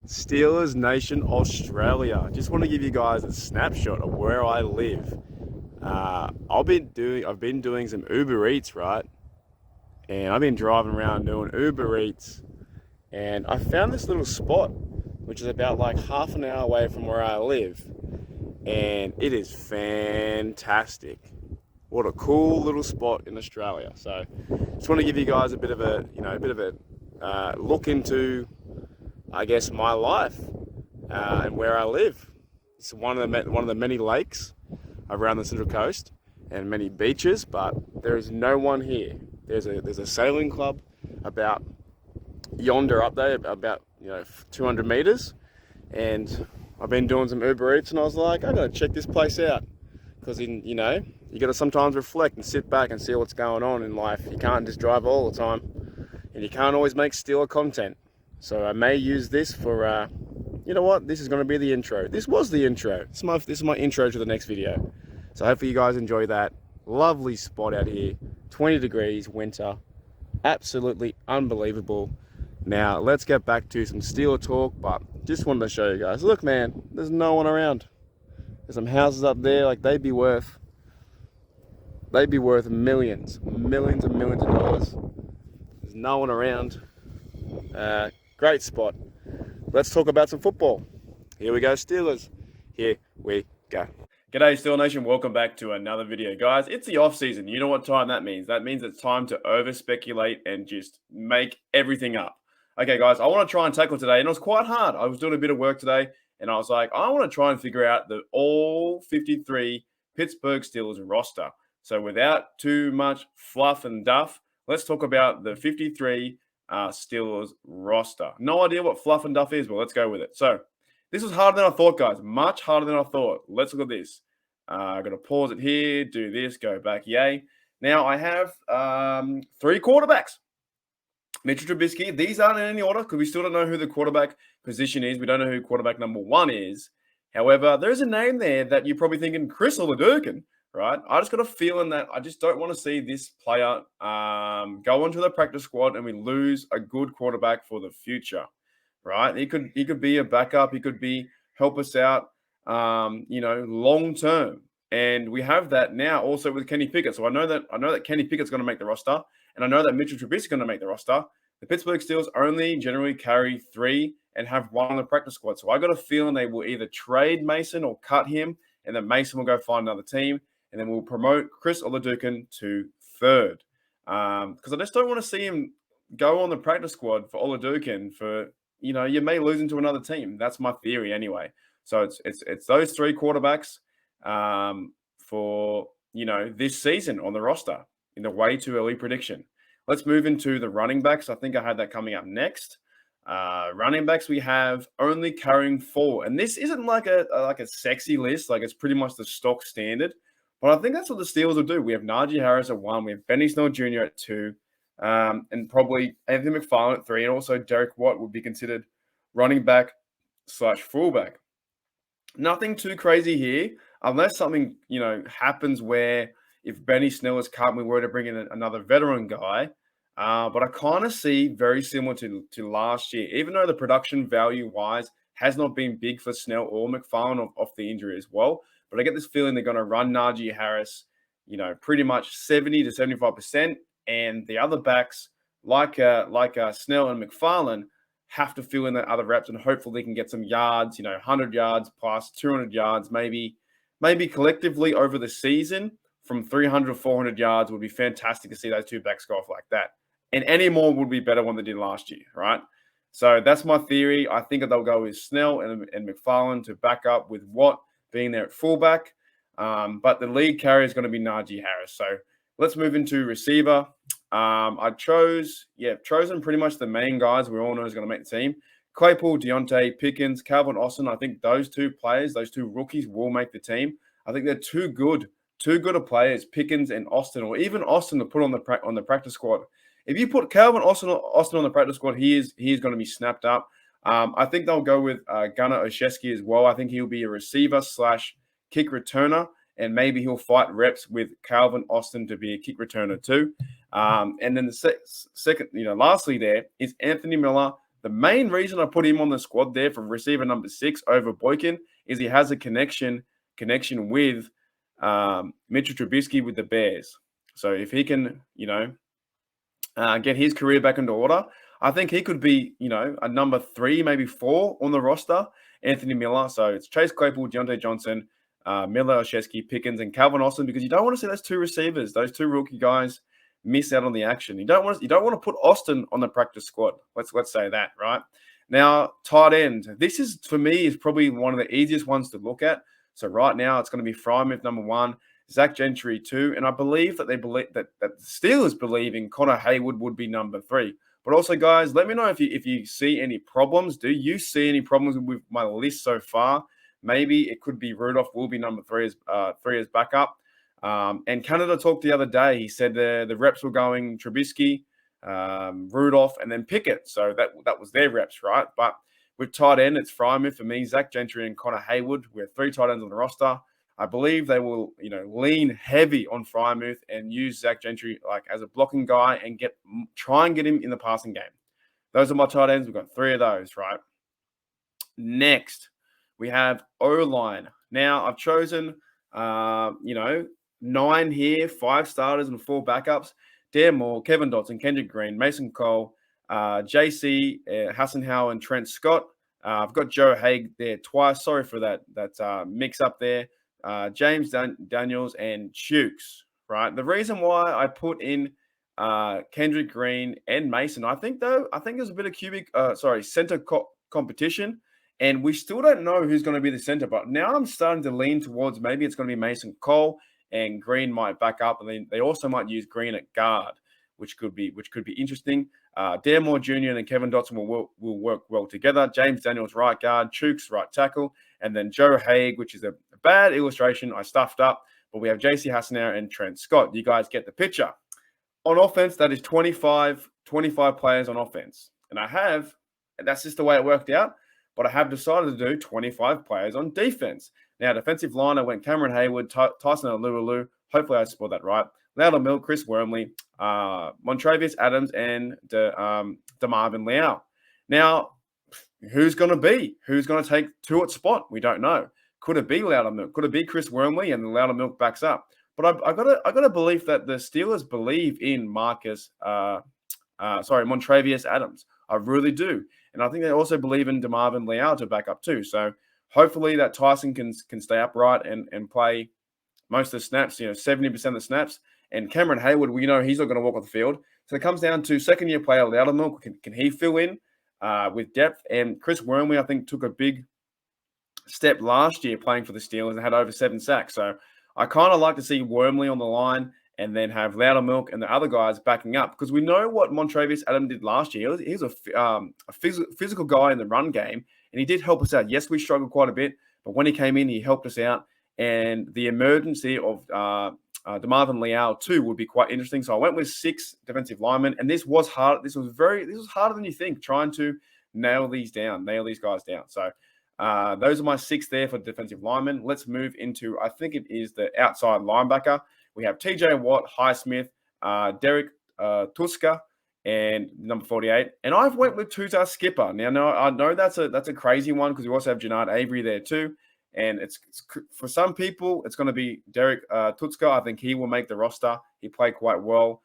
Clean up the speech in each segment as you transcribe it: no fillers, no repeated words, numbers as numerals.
Steelers Nation Australia. Just want to give you guys a snapshot of where I live. I've been doing some Uber Eats, right? And I've been driving around doing Uber Eats, and I found this little spot, which is about like half an hour away from where I live, and it is fantastic. What a cool little spot in Australia. So, just want to give you guys a bit of a look into, I guess, my life and where I live. It's one of the many lakes around the Central Coast and many beaches, but there is no one here. There's a sailing club about yonder up there, about 200 meters, and I've been doing some Uber Eats, and I was like, I gotta check this place out because you gotta sometimes reflect and sit back and see what's going on in life. You can't just drive all the time, and you can't always make Steeler content. So I may use this for, you know what? This is going to be the intro. This was the intro. This is my intro to the next video. So hopefully you guys enjoy that. Lovely spot out here. 20 degrees, winter. Absolutely unbelievable. Now, let's get back to some Steeler talk, but just wanted to show you guys. Look, man, there's no one around. There's some houses up there, like they'd be worth millions and millions of dollars. There's no one around. Great spot. Let's talk about some football. Here we go, Steelers. Here we go. G'day, Steeler Nation. Welcome back to another video. Guys, it's the off-season. You know what time that means. That means it's time to over-speculate and just make everything up. Okay, guys, I want to try and tackle today, and it was quite hard. I was doing a bit of work today, and I was like, I want to try and figure out the all 53 Pittsburgh Steelers roster. So without too much fluff and duff, let's talk about the 53 Steelers roster. No idea what fluff and duff is, but let's go with it. So this was harder than I thought, guys. Much harder than I thought. Let's look at this. I'm going to pause it here, do this, go back, yay. Now I have 3 quarterbacks. Mitchell Trubisky. These aren't in any order because we still don't know who the quarterback position is. We don't know who quarterback number 1 is. However, there's a name there that you're probably thinking, Chris Oladokun, right? I just got a feeling that I just don't want to see this player go onto the practice squad and we lose a good quarterback for the future, right? He could be a backup. He could help us out, long term. And we have that now also with Kenny Pickett. So I know that Kenny Pickett's going to make the roster, and I know that Mitchell Trubisky is going to make the roster. The Pittsburgh Steelers only generally carry 3 and have 1 on the practice squad. So I got a feeling they will either trade Mason or cut him, and then Mason will go find another team, and then we'll promote Chris Oladokun to 3rd. Because I just don't want to see him go on the practice squad for Oladokun for, you may lose him to another team. That's my theory anyway. So it's those 3 quarterbacks for, this season on the roster in the way too early prediction. Let's move into the running backs. I think I had that coming up next. Running backs, we have only carrying 4. And this isn't like a sexy list. Like, it's pretty much the stock standard. But I think that's what the Steelers will do. We have Najee Harris at 1. We have Benny Snell Jr. at 2. And probably Anthony McFarland at 3. And also Derek Watt would be considered running back / fullback. Nothing too crazy here. Unless something, happens where if Benny Snell is cut, we were to bring in another veteran guy. But I kind of see very similar to last year, even though the production value-wise has not been big for Snell or McFarland off the injury as well. But I get this feeling they're going to run Najee Harris, pretty much 70 to 75%. And the other backs, like Snell and McFarland, have to fill in the other reps, and hopefully they can get some yards, 100 yards plus 200 yards, maybe collectively over the season from 300 to 400 yards would be fantastic to see those 2 backs go off like that. And any more would be better than they did last year, right? So that's my theory. I think that they'll go with Snell and McFarland to back up with Watt being there at fullback. But the lead carrier is going to be Najee Harris. So let's move into receiver. I've chosen pretty much the main guys we all know is going to make the team. Claypool, Deontay, Pickens, Calvin Austin. I think those 2 players, those 2 rookies will make the team. I think they're too good of players, Pickens and Austin, or even Austin to put on the practice squad. If you put Calvin Austin on the practice squad, he is going to be snapped up. I think they'll go with Gunnar Olszewski as well. I think he'll be a receiver / kick returner, and maybe he'll fight reps with Calvin Austin to be a kick returner too. And then the second, lastly there is Anthony Miller, The main reason I put him on the squad there for receiver number 6 over Boykin is he has a connection with Mitchell Trubisky with the Bears. So if he can, get his career back into order, I think he could be, a number 3, maybe 4 on the roster. Anthony Miller. So it's Chase Claypool, Deontay Johnson, Miller, Olszewski, Pickens, and Calvin Austin, because you don't want to see those 2 receivers, those 2 rookie guys, miss out on the action. You don't want to put Austin on the practice squad. Let's say that, right? Now, tight end. This is, for me, is probably one of the easiest ones to look at. So right now, it's going to be Freiermuth number 1, Zach Gentry 2, and I believe that the Steelers believe in Connor Haywood would be number 3. But also, guys, let me know if you see any problems. Do you see any problems with my list so far? Maybe it could be Rudolph will be number 3 as backup. And Canada talked the other day. He said the reps were going Trubisky, Rudolph, and then Pickett. So that was their reps, right? But with tight end, it's Freiermuth for me, Zach Gentry, and Connor Haywood. We have 3 tight ends on the roster. I believe they will, lean heavy on Freiermuth and use Zach Gentry as a blocking guy and try and get him in the passing game. Those are my tight ends. We've got 3 of those, right? Next, we have O-line. Now, I've chosen, 9 here, 5 starters and 4 backups. Dan Moore, Kevin Dotson, Kendrick Green, Mason Cole, JC, Hassenhauer, and Trent Scott. I've got Joe Haig there twice. Sorry for that mix up there. James Daniels and Chukes, right? The reason why I put in Kendrick Green and Mason, I think there's a bit of center competition, and we still don't know who's going to be the center. But now I'm starting to lean towards maybe it's going to be Mason Cole, and Green might back up, and then they also might use Green at guard, which could be interesting. Dan Moore Jr. and Kevin Dotson will work well together. James Daniels right guard, Chukes right tackle, and then Joe Haig, which is a bad illustration I stuffed up, but we have JC Hassenauer and Trent Scott. You guys get the picture. On offense, that is 25 players on offense. And that's just the way it worked out, but I have decided to do 25 players on defense. Now, defensive line, I went Cameron Hayward, Tyson Alualu. Hopefully I spelled that right. Loudon Mill, Chris Wormley, Montravius Adams, and DeMarvin Leal. Now, who's going to take Tuitt's spot? We don't know. Could it be Loudon Milk? Could it be Chris Wormley and Loudon Milk backs up? But I got a belief that the Steelers believe in Montravius Adams. I really do, and I think they also believe in DeMarvin Leal to back up too. So hopefully that Tyson can stay upright and play most of the snaps. 70% of the snaps. And Cameron Hayward, we know he's not going to walk on the field. So it comes down to second-year player Loudon Milk. Can he fill in with depth? And Chris Wormley, I think, took a big step last year playing for the Steelers and had over 7 sacks. So I kind of like to see Wormley on the line and then have Loudon Milk and the other guys backing up, because we know what Montravius Adams did last year. He was a physical guy in the run game, and he did help us out. Yes, we struggled quite a bit, but when he came in, he helped us out. And the emergency of DeMarvin Leal too would be quite interesting. So I went with 6 defensive linemen, and this was hard. This was harder than you think, trying to nail these guys down. So those are my 6 there for defensive linemen. Let's move into, I think it is the outside linebacker. We have TJ Watt, Highsmith, Derek Tuska, and number 48. And I've went with Tuzar Skipper. Now, I know that's a crazy one, because we also have Jannard Avery there too. And it's for some people, it's going to be Derek Tutska. I think he will make the roster. He played quite well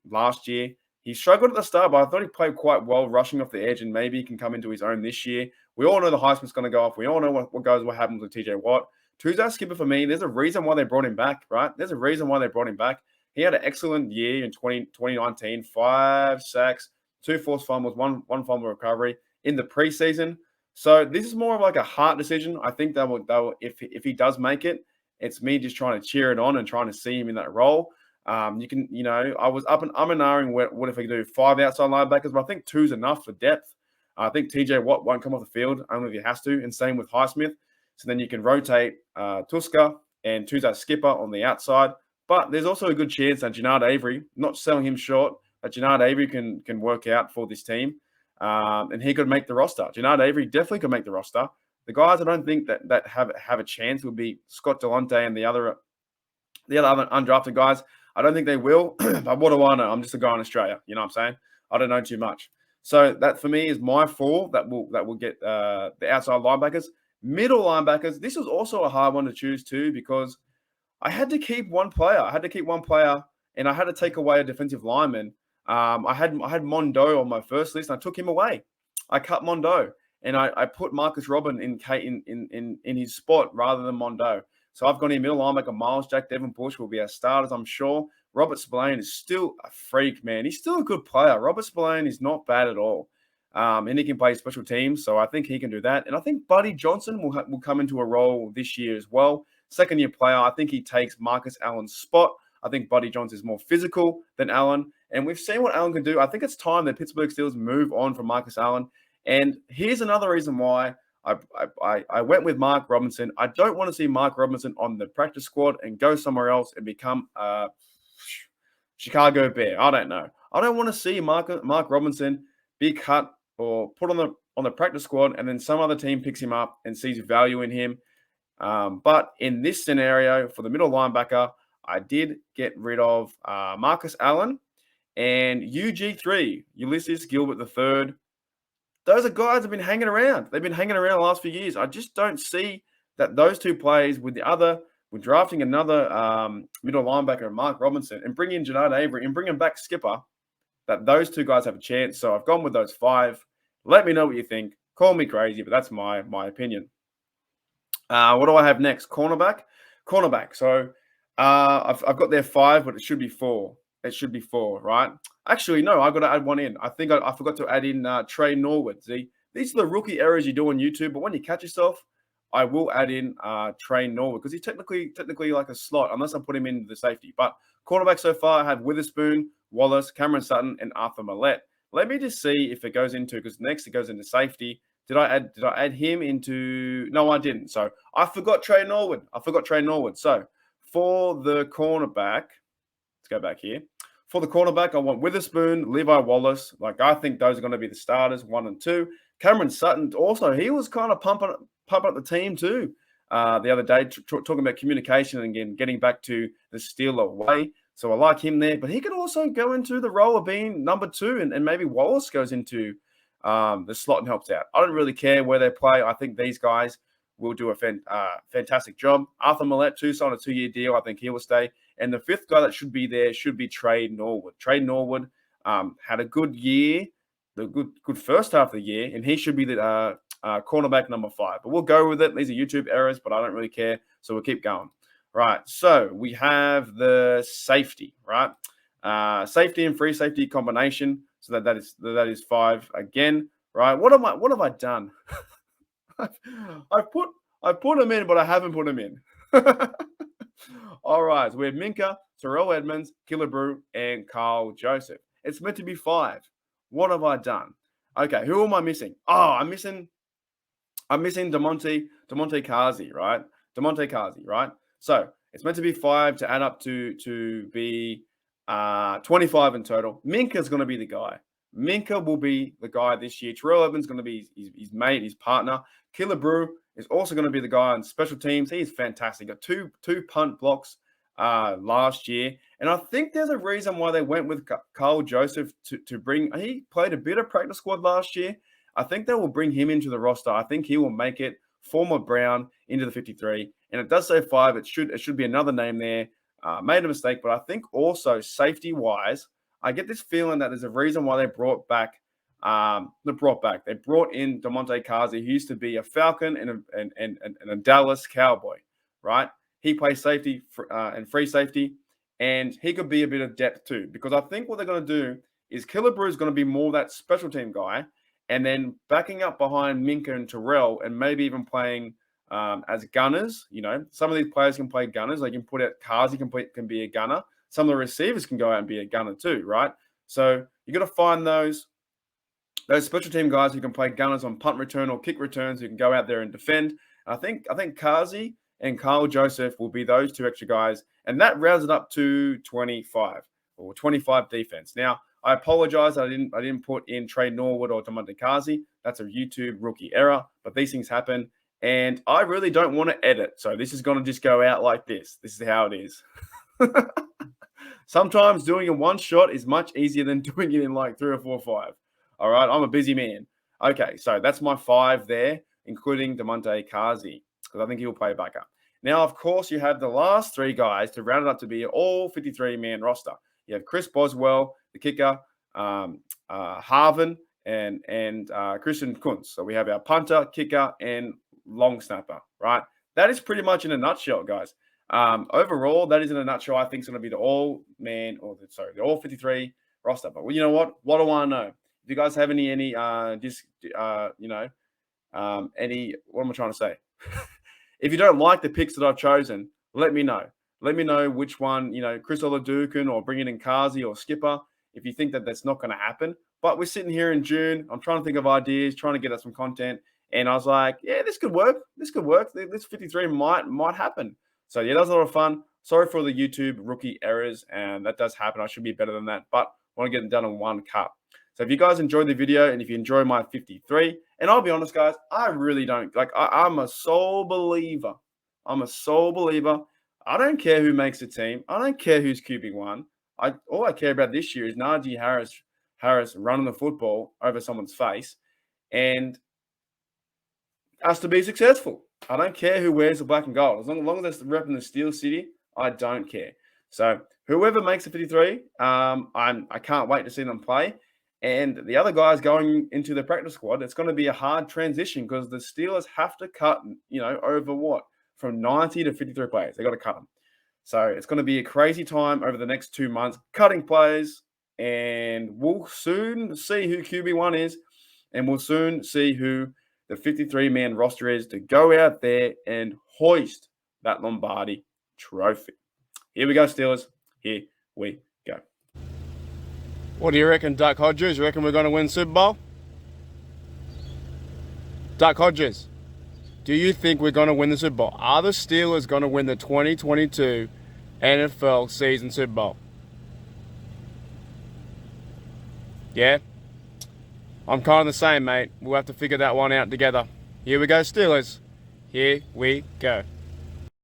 last year. He struggled at the start, but I thought he played quite well rushing off the edge, and maybe he can come into his own this year. We all know the Heisman's going to go off. We all know what happens with TJ Watt. Tuzar Skipper, for me, there's a reason why they brought him back, right? There's a reason why they brought him back. He had an excellent year in 2019, 5 sacks, 2 forced fumbles, one fumble recovery in the preseason. So this is more of like a heart decision. I think they will if he does make it, it's me just trying to cheer it on and trying to see him in that role. I was up and ahhing what if we do 5 outside linebackers, but I think 2's enough for depth. I think TJ Watt won't come off the field only if he has to, and same with Highsmith. So then you can rotate Tuska and Tuzar Skipper on the outside. But there's also a good chance that Jannard Avery, not selling him short, that Jannard Avery can work out for this team. And he could make the roster. Jannard Avery definitely could make the roster. The guys I don't think that have a chance would be Scott Delonte and the other undrafted guys. I don't think they will. But what do I know? I'm just a guy in Australia. You know what I'm saying? I don't know too much. So that for me is my 4 that will get the outside linebackers. Middle linebackers, this was also a hard one to choose too because I had to keep one player. I had to keep one player, and I had to take away a defensive lineman. I had Mondo on my first list, and I took him away. I cut Mondo, and I put Marcus Robin in his spot rather than Mondo. So I've got him middle linebacker. Miles Jack, Devin Bush will be our starters, I'm sure. Robert Spillane is still a freak, man. He's still a good player. Robert Spillane is not bad at all. And he can play special teams, so I think he can do that. And I think Buddy Johnson will come into a role this year as well. Second-year player, I think he takes Marcus Allen's spot. I think Buddy Johnson is more physical than Allen, and we've seen what Allen can do. I think it's time that Pittsburgh Steelers move on from Marcus Allen. And here's another reason why I went with Mark Robinson. I don't want to see Mark Robinson on the practice squad and go somewhere else and become a Chicago Bear. I don't know. I don't want to see Mark Robinson be cut or put on the practice squad, and then some other team picks him up and sees value in him. But in this scenario, for the middle linebacker, I did get rid of Marcus Allen and UG3, Ulysses Gilbert III. Those are guys that have been hanging around. They've been hanging around the last few years. I just don't see that those two plays with drafting another middle linebacker, Mark Robinson, and bringing in Jannard Avery and bringing back Skipper, that those two guys have a chance. So I've gone with those 5. Let me know what you think. Call me crazy, but that's my opinion. What do I have next? Cornerback. So I've got there 5, but it should be 4. It should be 4, right? Actually, no, I got to add one in. I think I forgot to add in Trey Norwood. See, these are the rookie errors you do on YouTube, but when you catch yourself, I will add in Trey Norwood because he's technically like a slot, unless I put him in the safety. But cornerback so far, I have Witherspoon, Wallace, Cameron Sutton, and Arthur Millette. Let me just see if it goes into, because next it goes into safety. Did I add him into? No, I didn't. So I forgot Trey Norwood. So for the cornerback, let's go back here. For the cornerback, I want Witherspoon, Levi Wallace. Like, I think those are going to be the starters, 1 and 2. Cameron Sutton also, he was kind of pumping up the team too the other day, talking about communication and again getting back to the Steeler way. So I like him there, but he could also go into the role of being number 2, and maybe Wallace goes into the slot and helps out. I don't really care where they play. I think these guys will do a fantastic job. Arthur Millette, too, signed a 2-year deal. I think he will stay. And the 5th guy that should be there should be Trey Norwood. Trey Norwood had a good year, the good first half of the year, and he should be the cornerback number 5. But we'll go with it. These are YouTube errors, but I don't really care, so we'll keep going. Right, so we have the safety, right? Safety and free safety combination. So that is 5 again, right? What have I done? I put him in, but I haven't put him in. All right, so we have Minka, Terrell Edmonds, Killebrew, and Carl Joseph. It's meant to be 5. What have I done? Okay, who am I missing? Oh, I'm missing Damontae Kazi, right? Right? So it's meant to be 5 to add up to be 25 in total. Minka's going to be the guy. Minka will be the guy this year. Terrell Evans is going to be his mate, his partner. Killebrew is also going to be the guy on special teams. He is fantastic. Got two punt blocks last year. And I think there's a reason why they went with Carl Joseph to bring. He played a bit of practice squad last year. I think they will bring him into the roster. I think he will make it, former Brown, into the 53. And it does say 5. It should be another name there. Made a mistake, but I think also safety-wise, I get this feeling that there's a reason why they brought in Damontae Kazi, who used to be a Falcon and a Dallas Cowboy, right? He plays safety and free safety, and he could be a bit of depth too, because I think what they're going to do is Killebrew is going to be more that special team guy, and then backing up behind Minka and Terrell, and maybe even playing as gunners. You know, some of these players can play gunners. They can put out Kazi can be a gunner. Some of the receivers can go out and be a gunner too, right? So you got to find those special team guys who can play gunners on punt return or kick returns, who can go out there and defend. I think Kazi and Carl Joseph will be those 2 extra guys, and that rounds it up to 25 or 25 defense. Now, I apologize. I didn't put in Trey Norwood or Damontae Kazi. That's a YouTube rookie error, but these things happen. And I really don't want to edit. So this is going to just go out like this. This is how it is. Sometimes doing it one shot is much easier than doing it in like 3 or 4 or 5. All right, I'm a busy man. Okay, so that's my 5 there, including Demonte Kazi, because I think he'll play backup. Now, of course, you have the last 3 guys to round it up to be an all 53-man roster. You have Chris Boswell, the kicker, Harvin, and Christian Kuntz. So we have our punter, kicker, and long snapper, right? That is pretty much in a nutshell, guys. Overall, that is in a nutshell. I think it's going to be the all-man, the all 53 roster. But you know what? What do I know? If you guys have any, what am I trying to say? If you don't like the picks that I've chosen, let me know. Let me know which one, Chris Oladukin or bringing in Kazi or Skipper, if you think that that's not going to happen. But we're sitting here in June. I'm trying to think of ideas, trying to get us some content. And I was like, yeah, this could work. This could work. This 53 might happen. So, yeah, that was a lot of fun. Sorry for the YouTube rookie errors, and that does happen. I should be better than that, but I want to get it done in one cut. So if you guys enjoyed the video and if you enjoy my 53, and I'll be honest, guys, I really don't. I'm a sole believer. I don't care who makes the team. I don't care who's QB1. All I care about this year is Najee Harris running the football over someone's face and us to be successful. I don't care who wears the black and gold. As long as they're repping the Steel City, I don't care. So whoever makes the 53, I can't wait to see them play. And the other guys going into the practice squad, it's going to be a hard transition because the Steelers have to cut, over what? From 90 to 53 players. They got to cut them. So it's going to be a crazy time over the next 2 months, cutting players. And we'll soon see who QB1 is. And we'll soon see who the 53-man roster is to go out there and hoist that Lombardi trophy. Here we go, Steelers. Here we go. What do you reckon, Duck Hodges? You reckon we're going to win Super Bowl? Duck Hodges, do you think we're going to win the Super Bowl? Are the Steelers going to win the 2022 NFL season Super Bowl? Yeah? I'm kind of the same, mate. We'll have to figure that one out together. Here we go, Steelers. Here we go.